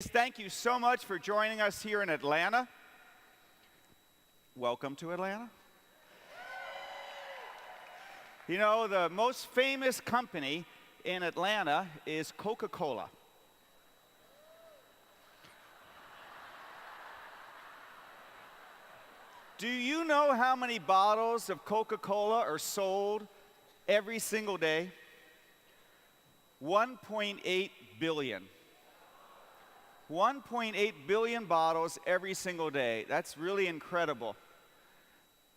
Thank you so much for joining us here in Atlanta. Welcome to Atlanta. You know, the most famous company in Atlanta is Coca-Cola. Do you know how many bottles of Coca-Cola are sold every single day? 1.8 billion. 1.8 billion bottles every single day. That's really incredible.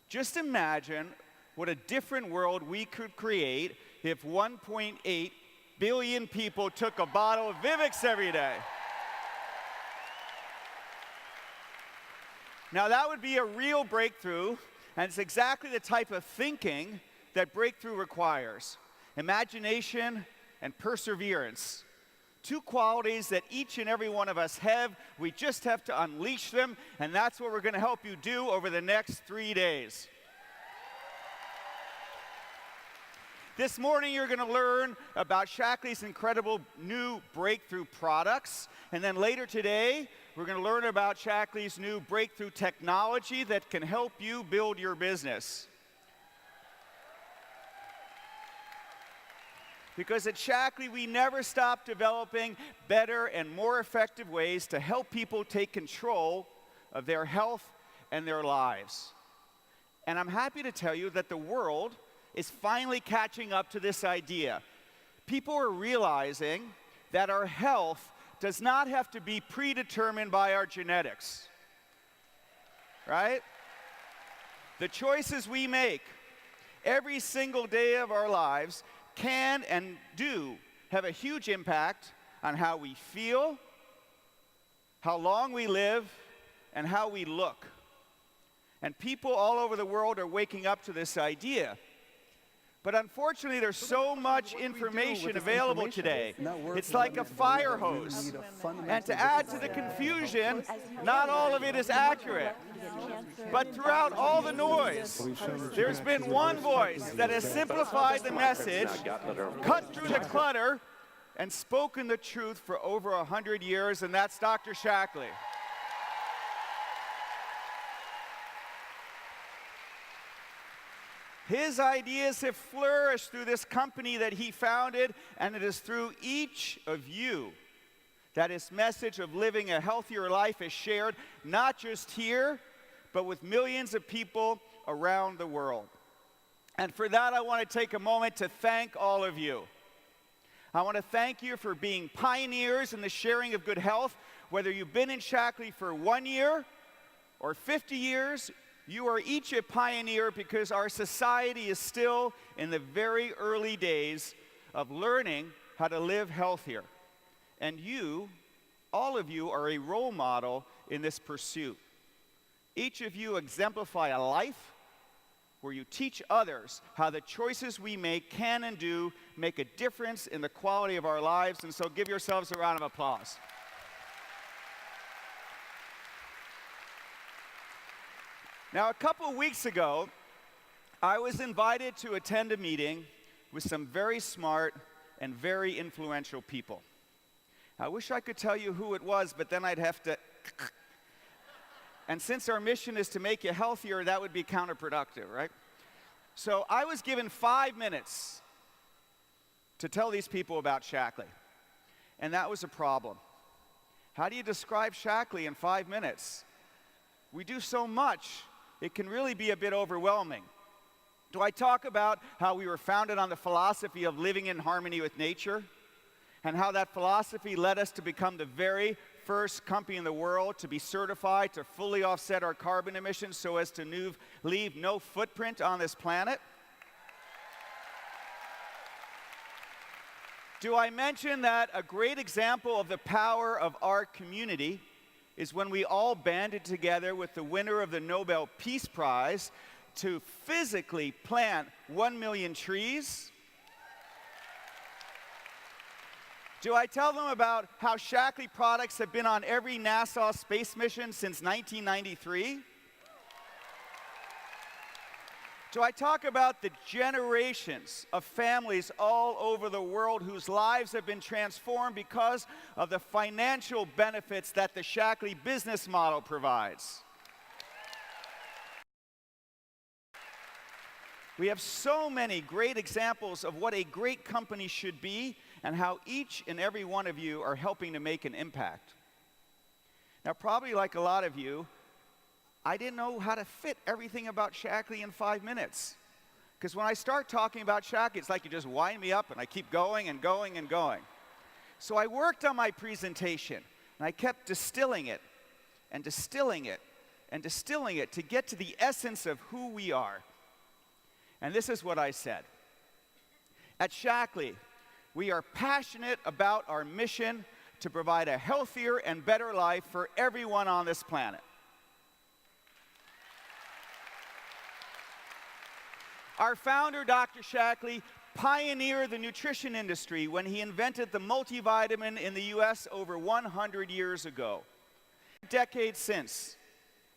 Just imagine what a different world we could create if 1.8 billion people took a bottle of Vivix every day. Now that would be a real breakthrough, and it's exactly the type of thinking that breakthrough requires. Imagination and perseverance. Two qualities that each and every one of us have. We just have to unleash them, and that's what we're going to help you do over the next 3 days. This morning, you're going to learn about Shaklee's incredible new breakthrough products, and then later today, we're going to learn about Shaklee's new breakthrough technology that can help you build your business. Because at Shaklee, we never stop developing better and more effective ways to help people take control of their health and their lives. And I'm happy to tell you that the world is finally catching up to this idea. People are realizing that our health does not have to be predetermined by our genetics, right? The choices we make every single day of our lives can and do have a huge impact on how we feel, how long we live, and how we look. And people all over the world are waking up to this idea. But unfortunately, there's so much information available today. It's like a fire hose. And to add to the confusion, not all of it is accurate. But throughout all the noise, there's been one voice that has simplified the message, cut through the clutter, and spoken the truth for over 100 years, and that's Dr. Shaklee. His ideas have flourished through this company that he founded, and it is through each of you that his message of living a healthier life is shared, not just here, but with millions of people around the world. And for that, I want to take a moment to thank all of you. I want to thank you for being pioneers in the sharing of good health. Whether you've been in Shaklee for 1 year or 50 years, you are each a pioneer because our society is still in the very early days of learning how to live healthier. And you, all of you, are a role model in this pursuit. Each of you exemplify a life where you teach others how the choices we make can and do make a difference in the quality of our lives. And so give yourselves a round of applause. Now, a couple of weeks ago, I was invited to attend a meeting with some very smart and very influential people. I wish I could tell you who it was, but then I'd have to... And since our mission is to make you healthier, that would be counterproductive, right? So I was given 5 minutes to tell these people about Shaklee. And that was a problem. How do you describe Shaklee in 5 minutes? We do so much. It can really be a bit overwhelming. Do I talk about how we were founded on the philosophy of living in harmony with nature, and how that philosophy led us to become the very first company in the world to be certified to fully offset our carbon emissions so as to leave no footprint on this planet? Do I mention that a great example of the power of our community is when we all banded together with the winner of the Nobel Peace Prize to physically plant 1 million trees? Do I tell them about how Shaklee products have been on every NASA space mission since 1993? So I talk about the generations of families all over the world whose lives have been transformed because of the financial benefits that the Shaklee business model provides. We have so many great examples of what a great company should be and how each and every one of you are helping to make an impact. Now, probably like a lot of you, I didn't know how to fit everything about Shaklee in 5 minutes. Because when I start talking about Shaklee, it's like you just wind me up and I keep going and going and going. So I worked on my presentation and I kept distilling it and distilling it and distilling it to get to the essence of who we are. And this is what I said. At Shaklee, we are passionate about our mission to provide a healthier and better life for everyone on this planet. Our founder, Dr. Shaklee, pioneered the nutrition industry when he invented the multivitamin in the US over 100 years ago. Decades since,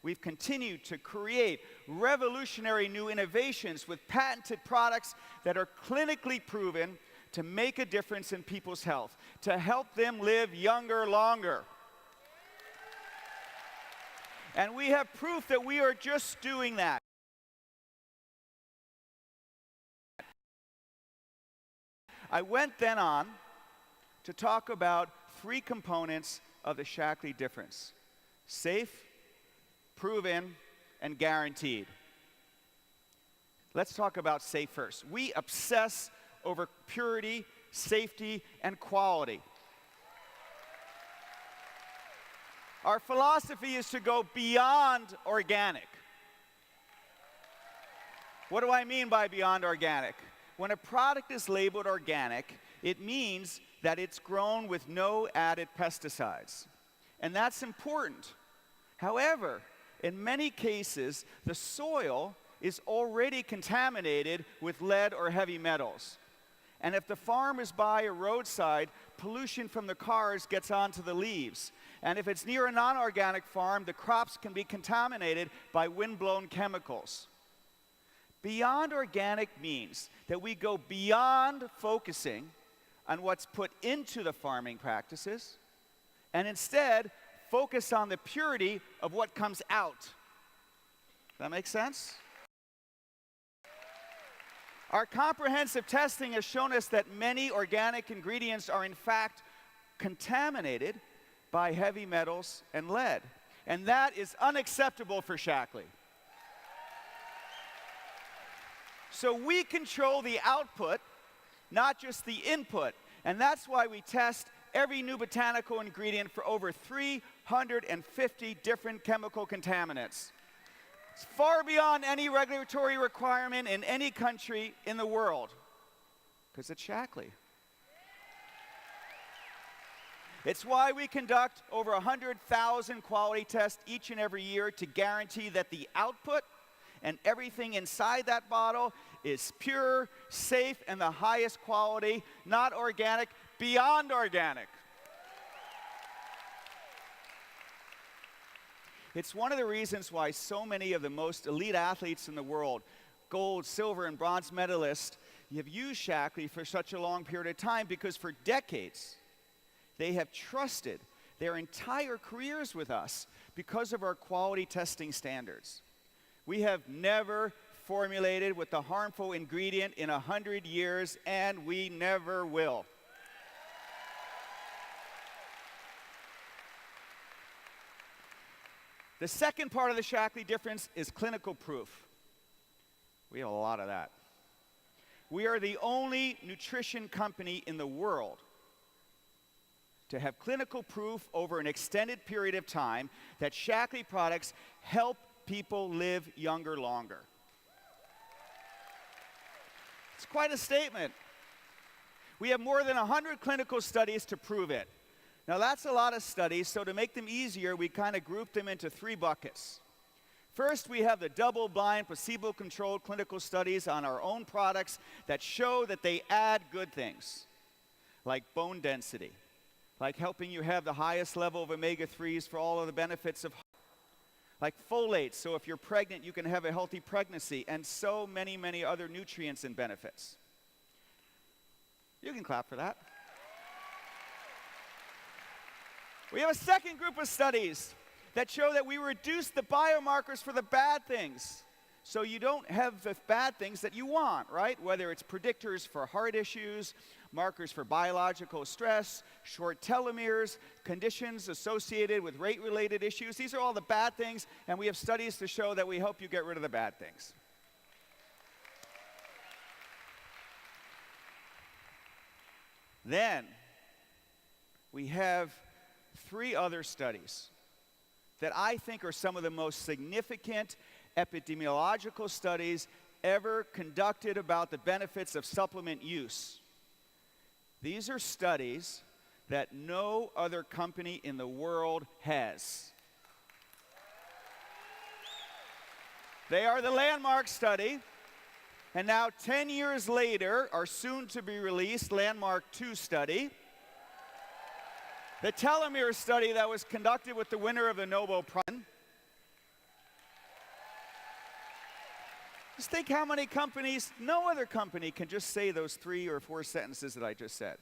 we've continued to create revolutionary new innovations with patented products that are clinically proven to make a difference in people's health, to help them live younger longer. And we have proof that we are just doing that. I went then on to talk about 3 components of the Shaklee difference: safe, proven, and guaranteed. Let's talk about safe first. We obsess over purity, safety, and quality. Our philosophy is to go beyond organic. What do I mean by beyond organic? When a product is labeled organic, it means that it's grown with no added pesticides. And that's important. However, in many cases, the soil is already contaminated with lead or heavy metals. And if the farm is by a roadside, pollution from the cars gets onto the leaves. And if it's near a non-organic farm, the crops can be contaminated by wind-blown chemicals. Beyond organic means that we go beyond focusing on what's put into the farming practices and instead focus on the purity of what comes out. Does that make sense? Our comprehensive testing has shown us that many organic ingredients are in fact contaminated by heavy metals and lead. And that is unacceptable for Shaklee. So we control the output, not just the input. And that's why we test every new botanical ingredient for over 350 different chemical contaminants. It's far beyond any regulatory requirement in any country in the world, because it's Shaklee. It's why we conduct over 100,000 quality tests each and every year to guarantee that the output and everything inside that bottle is pure, safe, and the highest quality, not organic, beyond organic. It's one of the reasons why so many of the most elite athletes in the world, gold, silver, and bronze medalists, have used Shaklee for such a long period of time, because for decades, they have trusted their entire careers with us because of our quality testing standards. We have never formulated with the harmful ingredient in 100 years, and we never will. The second part of the Shaklee difference is clinical proof. We have a lot of that. We are the only nutrition company in the world to have clinical proof over an extended period of time that Shaklee products help people live younger longer. It's quite a statement. We have more than 100 clinical studies to prove it. Now that's a lot of studies, so to make them easier, we kind of group them into 3 buckets. First, we have the double-blind, placebo-controlled clinical studies on our own products that show that they add good things, like bone density, like helping you have the highest level of omega-3s for all of the benefits of, like folate, so if you're pregnant, you can have a healthy pregnancy, and so many, many other nutrients and benefits. You can clap for that. We have a second group of studies that show that we reduce the biomarkers for the bad things. So you don't have the bad things that you want, right? Whether it's predictors for heart issues, markers for biological stress, short telomeres, conditions associated with rate-related issues. These are all the bad things, and we have studies to show that we help you get rid of the bad things. Then, we have 3 other studies that I think are some of the most significant epidemiological studies ever conducted about the benefits of supplement use. These are studies that no other company in the world has. They are the Landmark study, and now 10 years later, our soon-to-be-released Landmark 2 study, the telomere study that was conducted with the winner of the Nobel Prize. Just think how many companies, no other company can just say those 3 or 4 sentences that I just said.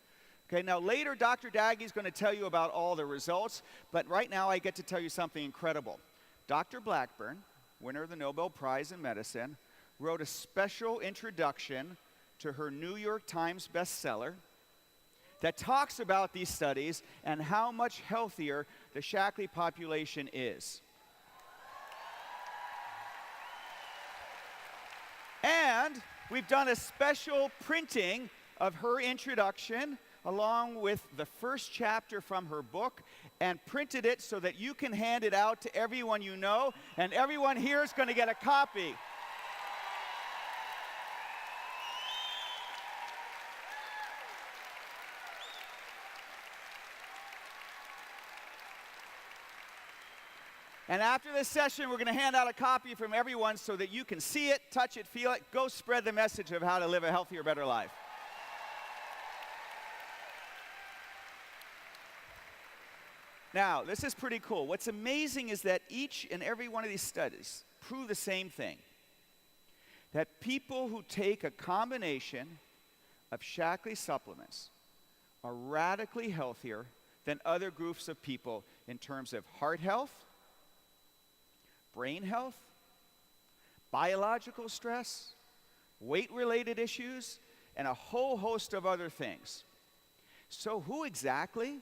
Okay, now later Dr. Daggy's going to tell you about all the results, but right now I get to tell you something incredible. Dr. Blackburn, winner of the Nobel Prize in Medicine, wrote a special introduction to her New York Times bestseller that talks about these studies and how much healthier the Shaklee population is. And we've done a special printing of her introduction along with the first chapter from her book and printed it so that you can hand it out to everyone you know, and everyone here is going to get a copy. And after this session, we're going to hand out a copy from everyone so that you can see it, touch it, feel it, go spread the message of how to live a healthier, better life. Now, this is pretty cool. What's amazing is that each and every one of these studies prove the same thing. That people who take a combination of Shaklee supplements are radically healthier than other groups of people in terms of heart health, brain health, biological stress, weight-related issues, and a whole host of other things. So who exactly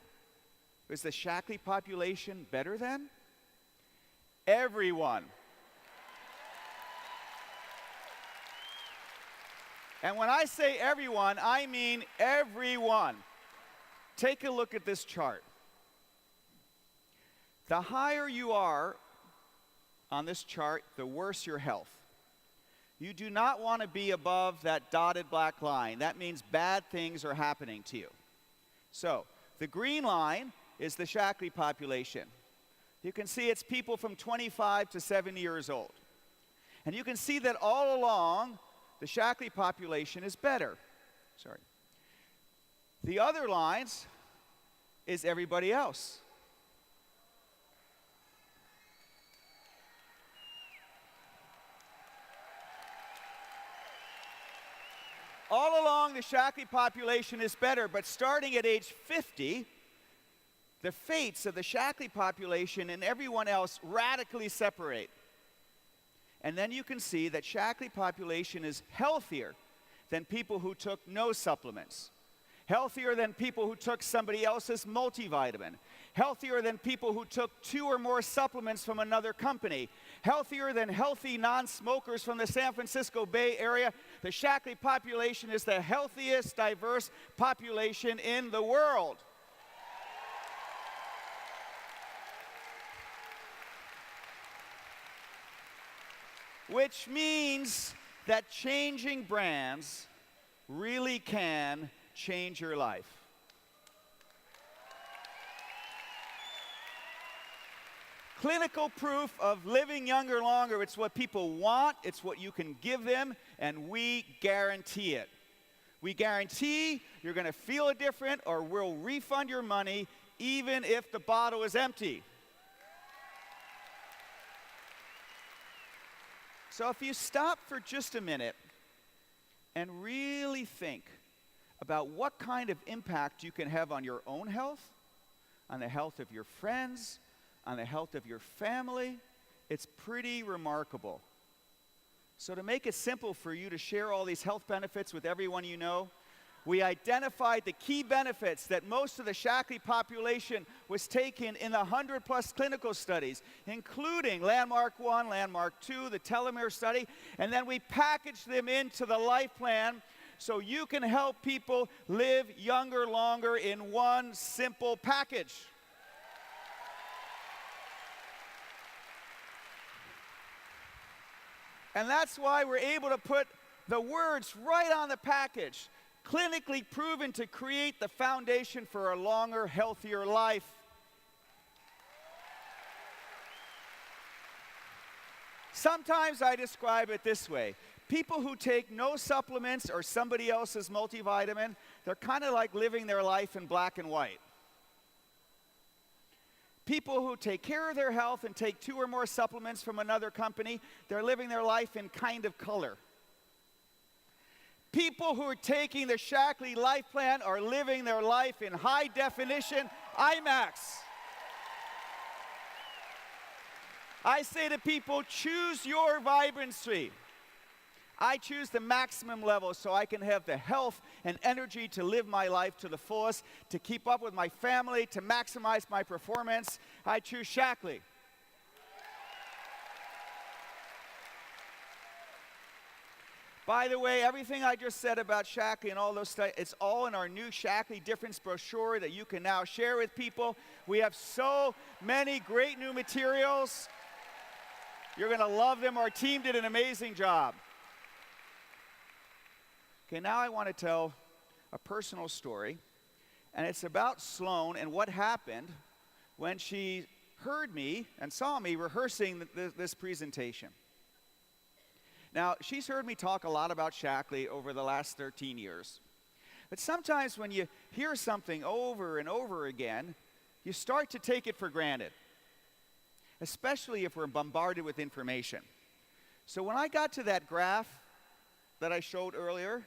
is the Shaklee population better than? Everyone. And when I say everyone, I mean everyone. Take a look at this chart. The higher you are on this chart, the worse your health. You do not want to be above that dotted black line. That means bad things are happening to you. So, the green line is the Shaklee population. You can see it's people from 25 to 70 years old. And you can see that all along, the Shaklee population is better. Sorry. The other lines is everybody else. All along, the Shaklee population is better, but starting at age 50, the fates of the Shaklee population and everyone else radically separate. And then you can see that Shaklee population is healthier than people who took no supplements, healthier than people who took somebody else's multivitamin, healthier than people who took 2 or more supplements from another company, healthier than healthy non-smokers from the San Francisco Bay Area. The Shaklee population is the healthiest, diverse population in the world. Which means that changing brands really can change your life. Clinical proof of living younger longer. It's what people want, it's what you can give them, and we guarantee it. We guarantee you're going to feel different, or we'll refund your money even if the bottle is empty. So if you stop for just a minute and really think about what kind of impact you can have on your own health, on the health of your friends, on the health of your family, it's pretty remarkable. So to make it simple for you to share all these health benefits with everyone you know, we identified the key benefits that most of the Shaklee population was taking in the 100+ clinical studies, including Landmark 1, Landmark 2, the telomere study, and then we packaged them into the life plan so you can help people live younger, longer in one simple package. And that's why we're able to put the words right on the package. Clinically proven to create the foundation for a longer, healthier life. Sometimes I describe it this way. People who take no supplements or somebody else's multivitamin, they're kind of like living their life in black and white. People who take care of their health and take 2 or more supplements from another company, they're living their life in kind of color. People who are taking the Shaklee Life Plan are living their life in high definition IMAX. I say to people, choose your vibrancy. I choose the maximum level so I can have the health and energy to live my life to the fullest, to keep up with my family, to maximize my performance. I choose Shaklee. By the way, everything I just said about Shaklee and all those stuff, it's all in our new Shaklee Difference brochure that you can now share with people. We have so many great new materials. You're going to love them. Our team did an amazing job. Okay, now I want to tell a personal story, and it's about Sloan and what happened when she heard me and saw me rehearsing this presentation. Now, she's heard me talk a lot about Shaklee over the last 13 years. But sometimes when you hear something over and over again, you start to take it for granted, especially if we're bombarded with information. So when I got to that graph that I showed earlier,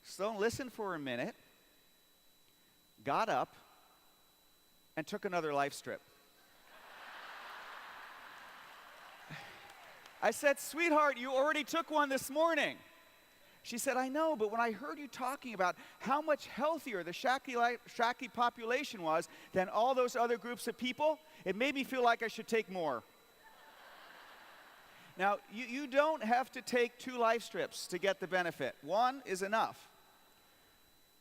Sloan listened for a minute, got up, and took another life strip. I said, "Sweetheart, you already took one this morning." She said, "I know, but when I heard you talking about how much healthier the Shaklee population was than all those other groups of people, it made me feel like I should take more." Now, you don't have to take 2 life strips to get the benefit. 1 is enough.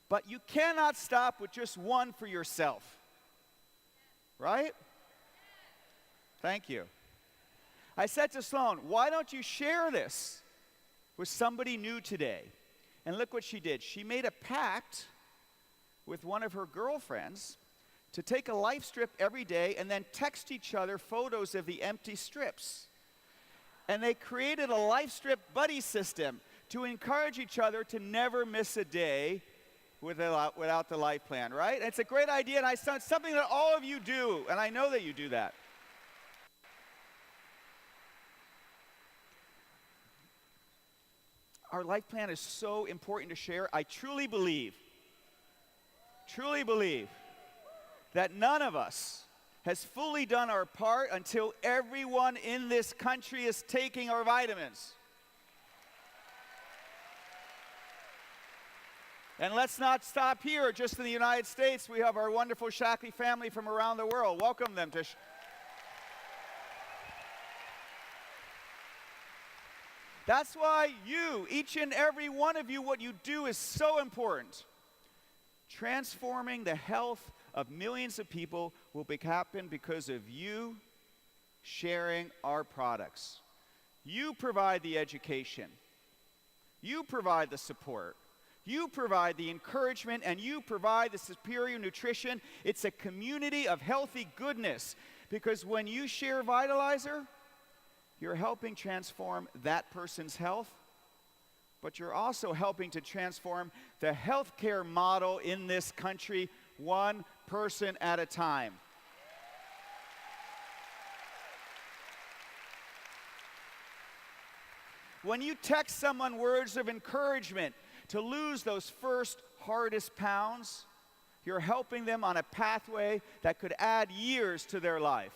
But you cannot stop with just 1 for yourself. Right? Thank you. I said to Sloan, why don't you share this with somebody new today? And look what she did. She made a pact with one of her girlfriends to take a life strip every day and then text each other photos of the empty strips. And they created a life strip buddy system to encourage each other to never miss a day without the life plan, right? And it's a great idea, and it's something that all of you do, and I know that you do that. Our life plan is so important to share. I truly believe that none of us has fully done our part until everyone in this country is taking our vitamins. And let's not stop here, just in the United States. We have our wonderful Shaklee family from around the world. Welcome them to That's why you, each and every one of you, what you do is so important. Transforming the health of millions of people will happen because of you sharing our products. You provide the education. You provide the support. You provide the encouragement, and you provide the superior nutrition. It's a community of healthy goodness, because when you share Vitalizer, you're helping transform that person's health, but you're also helping to transform the healthcare model in this country, one person at a time. when you text someone words of encouragement to lose those first hardest pounds, you're helping them on a pathway that could add years to their life.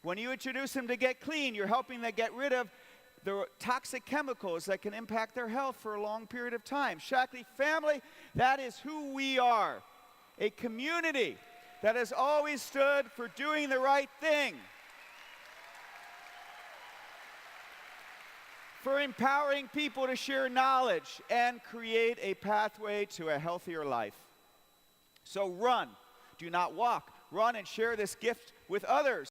When you introduce them to get clean, you're helping them get rid of the toxic chemicals that can impact their health for a long period of time. Shaklee family, that is who we are. A community that has always stood for doing the right thing, for empowering people to share knowledge and create a pathway to a healthier life. So run, do not walk. Run and share this gift with others.